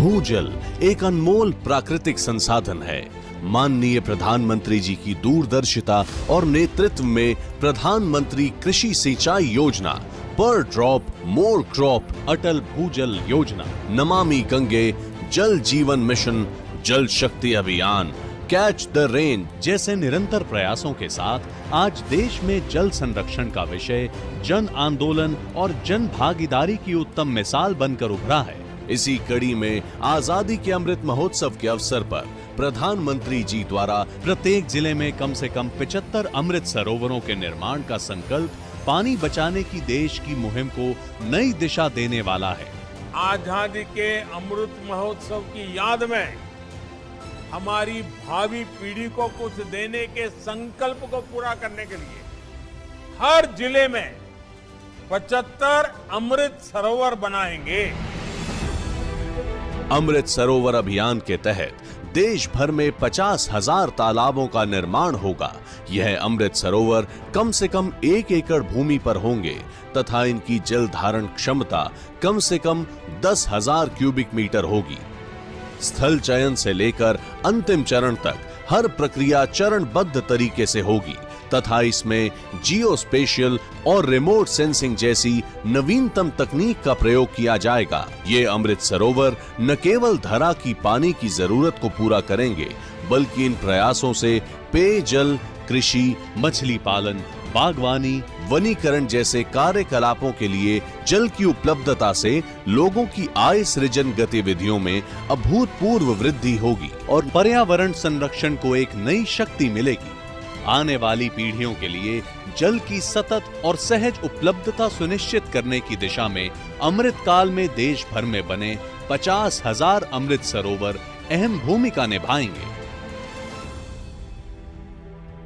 भूजल एक अनमोल प्राकृतिक संसाधन है। माननीय प्रधानमंत्री जी की दूरदर्शिता और नेतृत्व में प्रधानमंत्री कृषि सिंचाई योजना, पर ड्रॉप मोर क्रॉप, अटल भूजल योजना, नमामि गंगे, जल जीवन मिशन, जल शक्ति अभियान, कैच द रेन जैसे निरंतर प्रयासों के साथ आज देश में जल संरक्षण का विषय जन आंदोलन और जन भागीदारी की उत्तम मिसाल बनकर उभरा है। इसी कड़ी में आजादी के अमृत महोत्सव के अवसर पर प्रधानमंत्री जी द्वारा प्रत्येक जिले में कम से कम 75 अमृत सरोवरों के निर्माण का संकल्प पानी बचाने की देश की मुहिम को नई दिशा देने वाला है। आजादी के अमृत महोत्सव की याद में हमारी भावी पीढ़ी को कुछ देने के संकल्प को पूरा करने के लिए हर जिले में 75 अमृत सरोवर बनाएंगे। अमृत सरोवर अभियान के तहत देश भर में 50,000 तालाबों का निर्माण होगा। यह अमृत सरोवर कम से कम 1 एकड़ भूमि पर होंगे तथा इनकी जल धारण क्षमता कम से कम 10,000 क्यूबिक मीटर होगी। स्थल चयन से लेकर अंतिम चरण तक हर प्रक्रिया चरणबद्ध तरीके से होगी तथा इसमें जियो स्पेशियल और रिमोट सेंसिंग जैसी नवीनतम तकनीक का प्रयोग किया जाएगा। ये अमृत सरोवर न केवल धरा की पानी की जरूरत को पूरा करेंगे बल्कि इन प्रयासों से पेयजल, कृषि, मछली पालन, बागवानी, वनीकरण जैसे कार्यकलापों के लिए जल की उपलब्धता से लोगों की आय सृजन गतिविधियों में अभूतपूर्व वृद्धि होगी और पर्यावरण संरक्षण को एक नई शक्ति मिलेगी। आने वाली पीढ़ियों के लिए जल की सतत और सहज उपलब्धता सुनिश्चित करने की दिशा में अमृत काल में देश भर में बने 50,000 अमृत सरोवर अहम भूमिका निभाएंगे।